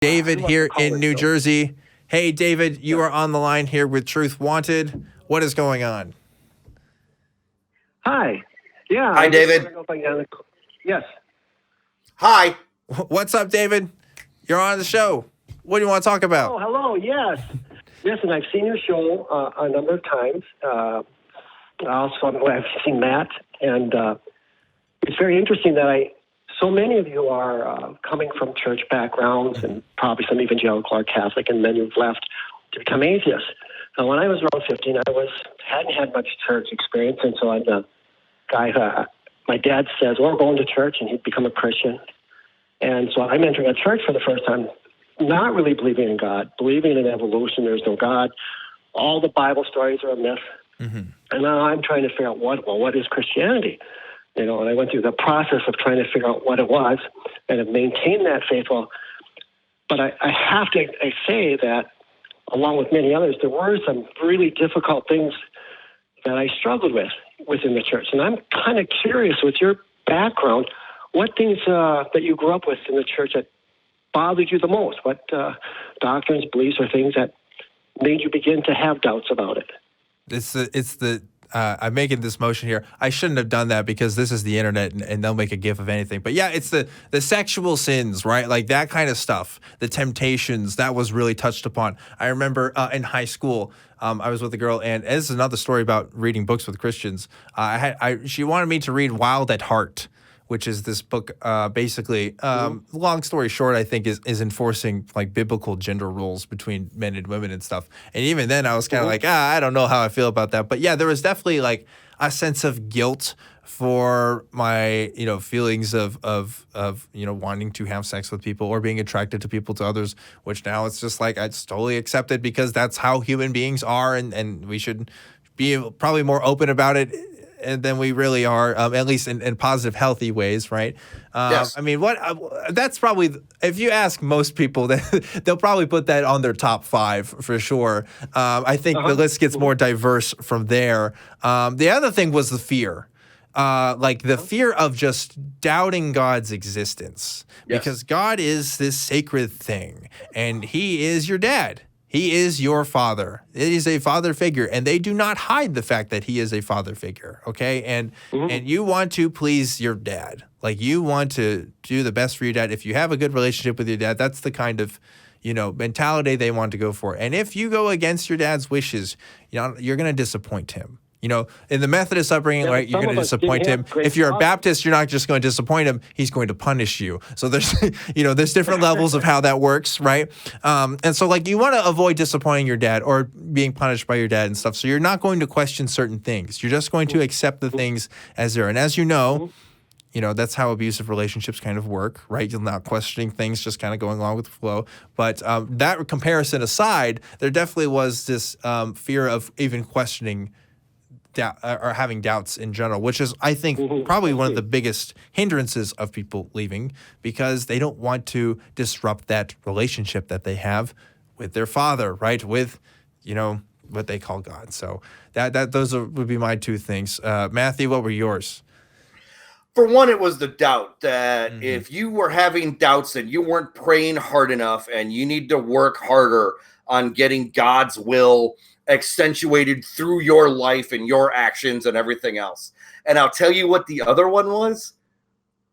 David here in New Jersey. Hey, David, you are on the line here with Truth Wanted. What is going on? Hi. Yeah. Hi, David. Yes. Hi. What's up, David? You're on the show. What do you want to talk about? Oh, hello. Yes. Listen, I've seen your show a number of times. Also, I've seen Matt, and it's very interesting that so many of you are coming from church backgrounds and probably some evangelical or Catholic, and then you've left to become atheists. So when I was around 15, hadn't had much church experience, and so I'm the guy my dad says, well, we're going to church, and he'd become a Christian. And so I'm entering a church for the first time, not really believing in God, believing in evolution, there's no God. All the Bible stories are a myth. Mm-hmm. And now I'm trying to figure out what is Christianity? And I went through the process of trying to figure out what it was and have maintained that faith. But I have to say that, along with many others, there were some really difficult things that I struggled with within the church. And I'm kind of curious, with your background, what things that you grew up with in the church that bothered you the most? What doctrines, beliefs, or things that made you begin to have doubts about it? I'm making this motion here. I shouldn't have done that because this is the internet and they'll make a gif of anything. But yeah, it's the sexual sins, right? Like that kind of stuff, the temptations, that was really touched upon. I remember in high school, I was with a girl, and this is another story about reading books with Christians. She wanted me to read Wild at Heart, which is this book, basically, long story short, I think is enforcing like biblical gender roles between men and women and stuff. And even then I was kind of like, I don't know how I feel about that. But yeah, there was definitely like a sense of guilt for my, feelings of wanting to have sex with people or being attracted to others, which now it's just like, it's totally accepted because that's how human beings are. And we should be probably more open about it than we really are, at least in positive, healthy ways, right? Yes. I mean, that's probably, if you ask most people, they'll probably put that on their top 5 for sure. I think the list gets more diverse from there. The other thing was the fear. Like the fear of just doubting God's existence. Yes. Because God is this sacred thing, and he is your dad. He is your father. It is a father figure, and they do not hide the fact that he is a father figure, okay? And you want to please your dad. Like, you want to do the best for your dad. If you have a good relationship with your dad, that's the kind of, mentality they want to go for. And if you go against your dad's wishes, you're going to disappoint him. In the Methodist upbringing, right, you're going to disappoint him. If you're a Baptist, you're not just going to disappoint him. He's going to punish you. So there's, there's different levels of how that works, right? And so, like, you want to avoid disappointing your dad or being punished by your dad and stuff. So you're not going to question certain things. You're just going to accept the things as they are. And as you know, that's how abusive relationships kind of work, right? You're not questioning things, just kind of going along with the flow. But that comparison aside, there definitely was this fear of even questioning or having doubts in general, which is, I think, probably one of the biggest hindrances of people leaving, because they don't want to disrupt that relationship that they have with their father, right? With, what they call God. So those would be my 2 things. Matthew, what were yours? For one, it was the doubt that if you were having doubts and you weren't praying hard enough and you need to work harder on getting God's will accentuated through your life and your actions and everything else. And I'll tell you what the other one was: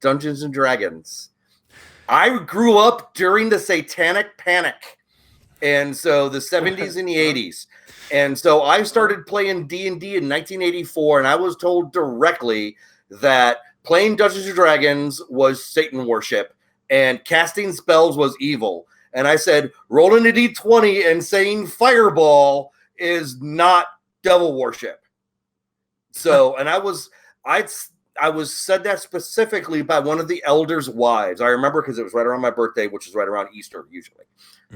Dungeons and Dragons. I grew up during the Satanic Panic, and so the 70s and the 80s. And so I started playing D&D in 1984, and I was told directly that playing Dungeons and Dragons was Satan worship and casting spells was evil. And I said, rolling a D20 and saying fireball is not devil worship. So, and I was said that specifically by one of the elders' wives. I remember because it was right around my birthday, which is right around Easter usually.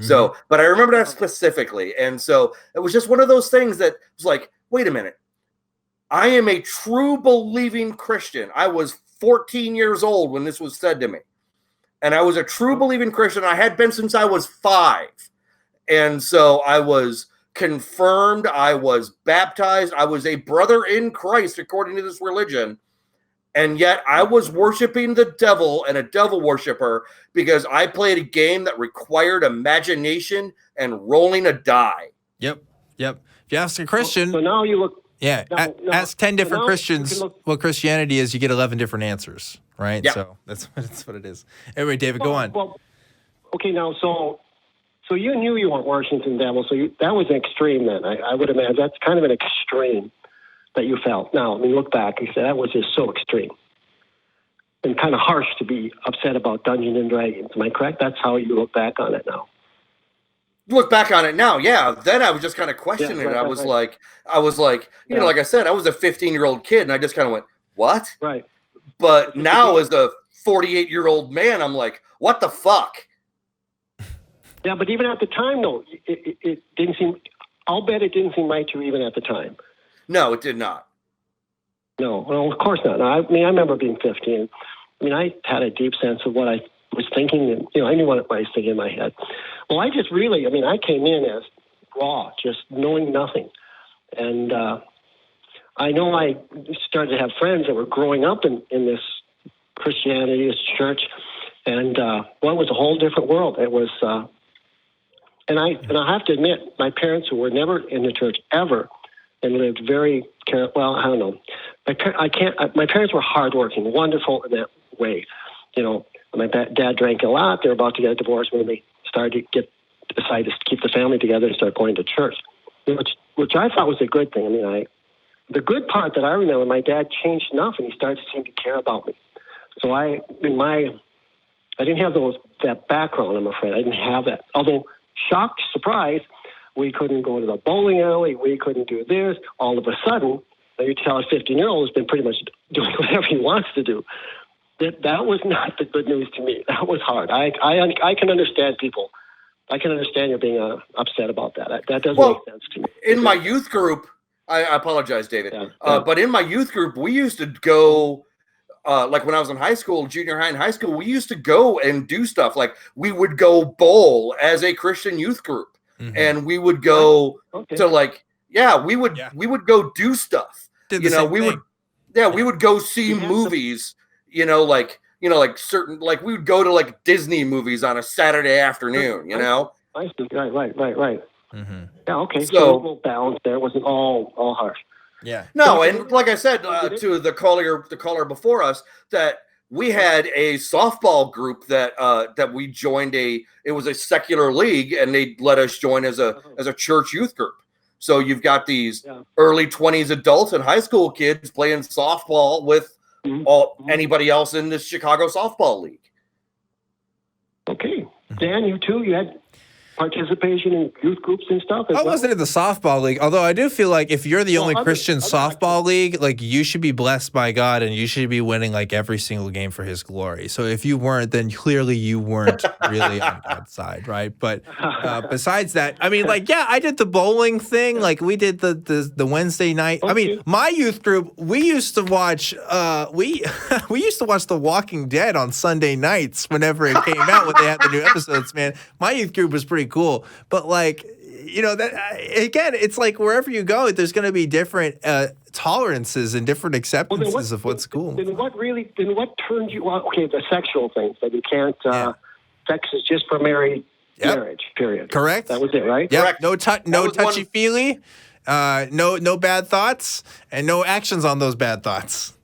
So, but I remember that specifically. And so it was just one of those things that was like, wait a minute. I am a true believing Christian. I was 14 years old when this was said to me. And I was a true believing Christian. I had been since I was 5. And so I was confirmed, I was baptized, I was a brother in Christ according to this religion, And yet I was worshiping the devil and a devil worshiper because I played a game that required imagination and rolling a die. Yep. If you ask a Christian, So now you look. yeah, ask 10 different Christians what Christianity is, you get 11 different answers, right? Yeah. So that's what it is. Anyway, David, go on. Well, okay, now, so you knew you weren't worshiping the devil, so that was an extreme then. I would imagine that's kind of an extreme that you felt. Now, I mean, look back, you said that was just so extreme and kind of harsh to be upset about Dungeons and Dragons. Am I correct? That's how you look back on it now. Look back on it now, yeah. Then I was just kind of questioning it. I was like, you know, like I said, I was a 15-year-old kid, and I just kind of went, what? Right. But now as a 48-year-old man, I'm like, what the fuck? Yeah, but even at the time, though, it didn't seem. I'll bet it didn't seem right to you even at the time. No, it did not. No, well, of course not. No, I mean, I remember being 15. I mean, I had a deep sense of what I was thinking, and I knew what I was thinking in my head. Well, I just really, I came in as raw, just knowing nothing, and I know I started to have friends that were growing up in this Christianity, this church, and well, it was a whole different world. It was. And I have to admit, my parents, who were never in the church ever, and lived very well, I don't know. My parents were hardworking, wonderful in that way. My dad drank a lot. They were about to get a divorce when they started to decided to keep the family together and start going to church, which I thought was a good thing. The good part that I remember, my dad changed enough, and he started to seem to care about me. So I didn't have that background. I'm afraid I didn't have that. Although, shock, surprise, we couldn't go to the bowling alley. We couldn't do this. All of a sudden, you tell a 15-year-old who's been pretty much doing whatever he wants to do. That was not the good news to me. That was hard. I can understand people. I can understand you being upset about that. That doesn't make sense to me. In my youth group, I apologize, David, but in my youth group, we used to go, like when I was in high school, junior high and high school, we used to go and do stuff. Like we would go bowl as a Christian youth group. Mm-hmm. And we would go to we would go do stuff. We would go see movies, like certain, like we would go to like Disney movies on a Saturday afternoon, I see. Right. Mm-hmm. Yeah, okay. So a little balance there. It wasn't all harsh. Yeah. No, and like I said to the caller before us, that we had a softball group that we joined. It was a secular league, and they let us join as a church youth group. So you've got these early 20s adults and high school kids playing softball with anybody else in the Chicago softball league. Okay, Dan, you too. You had participation in youth groups and stuff? I wasn't in the softball league, although I do feel like if you're the only Christian softball league, like you should be blessed by God and you should be winning like every single game for his glory. So if you weren't, then clearly you weren't really on God's side, right? But besides that, I did the bowling thing. Like we did the Wednesday night. Okay. My youth group, we used to watch we used to watch The Walking Dead on Sunday nights whenever it came out when they had the new episodes, man. My youth group was pretty cool, but again, it's like wherever you go, there's going to be different tolerances and different acceptances of what's cool. Then what turned you on? Okay, the sexual things that you can't. Sex is just for marriage. Period. Correct. That was it, right? Yeah. Correct. No touchy feely. No bad thoughts and no actions on those bad thoughts.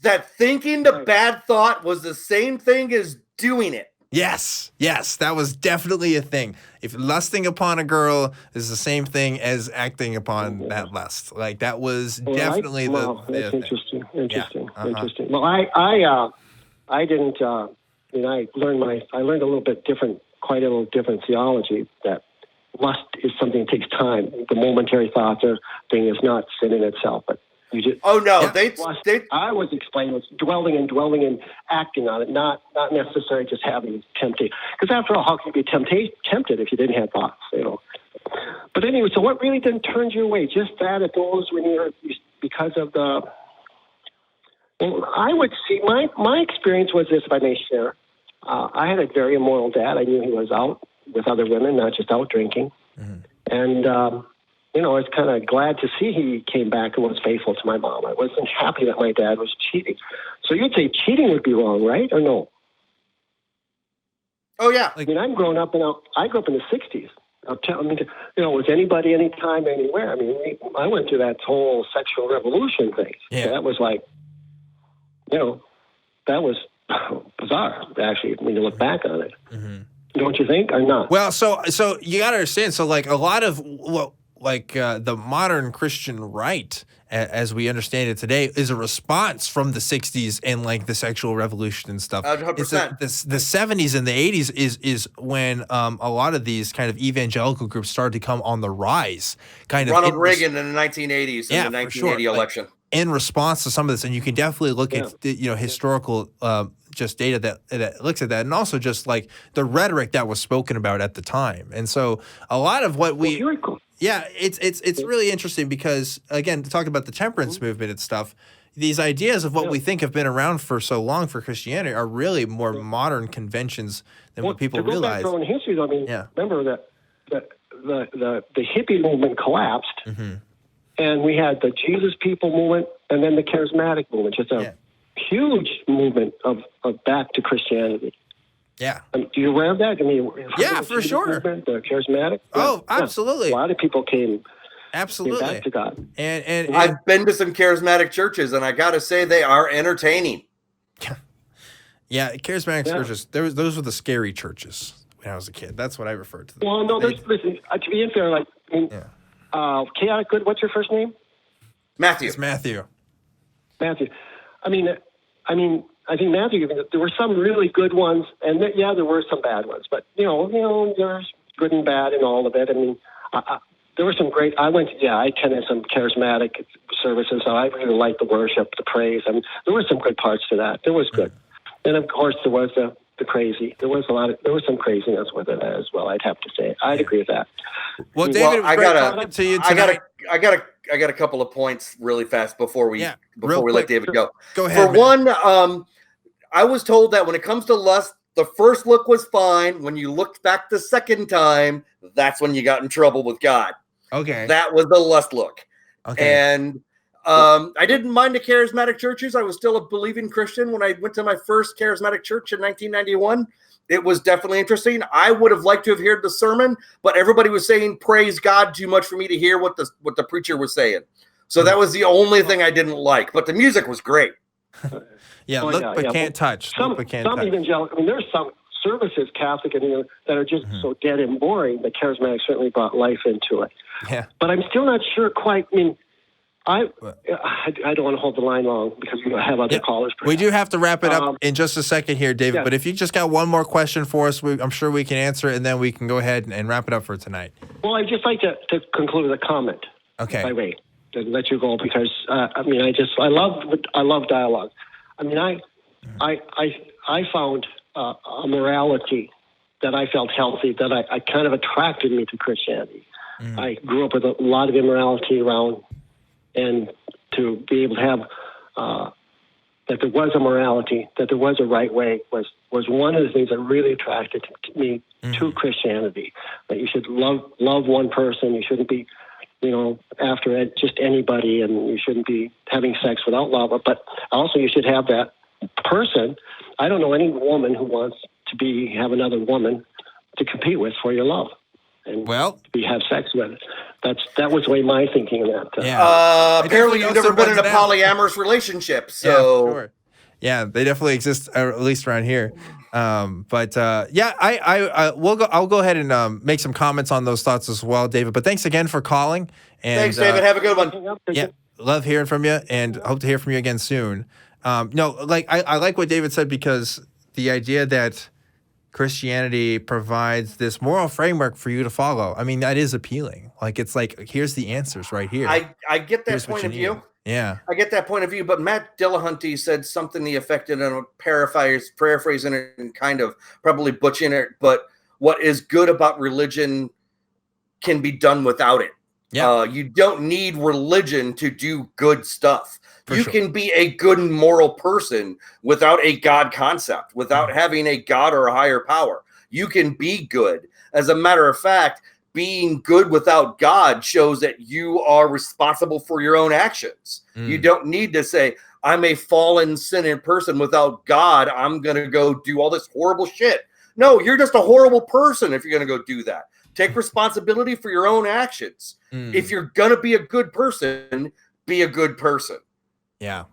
That thinking the bad thought was the same thing as doing it. Yes, that was definitely a thing. If lusting upon a girl is the same thing as acting upon that lust, like that was definitely that's interesting. Interesting. Well, I didn't. I learned a little bit different, quite a little different theology. That lust is something that takes time. The momentary thoughts thing is not sin in itself, but. I was explaining it's dwelling and acting on it, not necessarily just having temptation. Because after all, how can you be tempted if you didn't have thoughts? But anyway, so what really then turned you away? Just that it goes when you're because of the. Well, I would see my experience was this. If I may share, I had a very immoral dad. I knew he was out with other women, not just out drinking, and. was kind of glad to see he came back and was faithful to my mom. I wasn't happy that my dad was cheating. So you'd say cheating would be wrong, right? Or no? Oh, yeah. I mean, I grew up in the 60s. Was anybody, anytime, anywhere? I mean, I went through that whole sexual revolution thing. Yeah. That was like, that was bizarre, actually, when you look back on it. Mm-hmm. Don't you think, or not? Well, so you got to understand. So, like, a lot of the modern Christian right, as we understand it today, is a response from the 60s and like the sexual revolution and stuff. 100%. The 70s and the 80s is when a lot of these kind of evangelical groups started to come on the rise. Ronald Reagan in the 1980s, in the 1980 election. Like, in response to some of this, and you can definitely look at historical just data that looks at that, and also just like the rhetoric that was spoken about at the time. And so a lot of what it's really interesting because, again, talking about the temperance movement and stuff, these ideas of what we think have been around for so long for Christianity are really more modern conventions than what people realize. To go back to our own history, I mean, remember that the hippie movement collapsed, and we had the Jesus People movement and then the Charismatic movement, just a huge movement of back to Christianity. Yeah. Do you aware of that? I mean, for sure. Movement, the Charismatic. Oh, absolutely. A lot of people came back to God. And I've been to some charismatic churches, and I got to say they are entertaining. Yeah, charismatic churches. Those were the scary churches when I was a kid. That's what I referred to them. Well, no, listen. To be unfair, chaotic good. What's your first name? Matthew. It's Matthew. Matthew. I think Matthew. There were some really good ones, and there were some bad ones. But there's good and bad in all of it. I mean, there were some great. I attended some charismatic services, so I really liked the worship, the praise. I mean, there were some good parts to that. There was good, and of course there was the crazy. There was some craziness with it as well. I'd have to say. I'd agree with that. Well, David, I got a couple of points really fast before we let David go. Go ahead. For one, I was told that when it comes to lust, the first look was fine. When you looked back the second time, that's when you got in trouble with God. Okay. That was the lust look. Okay. And I didn't mind the charismatic churches. I was still a believing Christian when I went to my first charismatic church in 1991. It was definitely interesting. I would have liked to have heard the sermon, but everybody was saying praise God too much for me to hear what the preacher was saying. So that was the only thing I didn't like. But the music was great. Can't touch. Some evangelical. I mean, there's some services, Catholic, that are just so dead and boring. The charismatic certainly brought life into it. Yeah. But I'm still not sure quite. I mean, I don't want to hold the line long because we have other callers. Perhaps. We do have to wrap it up in just a second here, David. But if you just got one more question for us, I'm sure we can answer it, and then we can go ahead and wrap it up for tonight. Well, I'd just like to conclude with a comment. Okay. By way, to let you go because I love dialogue. I mean, I found a morality that I felt healthy, that I kind of attracted me to Christianity. I grew up with a lot of immorality around, and to be able to have that there was a morality, that there was a right way, was one of the things that really attracted me to Christianity. That you should love one person, you shouldn't be, after just anybody, and you shouldn't be having sex without love. But also, you should have that person. I don't know any woman who wants to have another woman to compete with for your love and have sex with. That was the way my thinking of that. Apparently, you've never been in a polyamorous relationship, so. Yeah, sure. Yeah, they definitely exist, at least around here. I'll go ahead and make some comments on those thoughts as well, David. But thanks again for calling. And, thanks, David. Have a good one. Yeah, love hearing from you, and hope to hear from you again soon. I like what David said, because the idea that Christianity provides this moral framework for you to follow. I mean, that is appealing. Like, it's like, here's the answers right here. I get that point of view. Yeah. I get that point of view, but Matt Dillahunty said something to the effect, and I'm paraphrasing it and kind of probably butchering it, but what is good about religion can be done without it. Yeah. You don't need religion to do good stuff. You can be a good and moral person without a God concept, without having a God or a higher power. You can be good. As a matter of fact, being good without God shows that you are responsible for your own actions. You don't need to say, I'm a fallen, sinning person without God. I'm going to go do all this horrible shit. No, you're just a horrible person if you're going to go do that. Take responsibility for your own actions. If you're going to be a good person, be a good person. Yeah.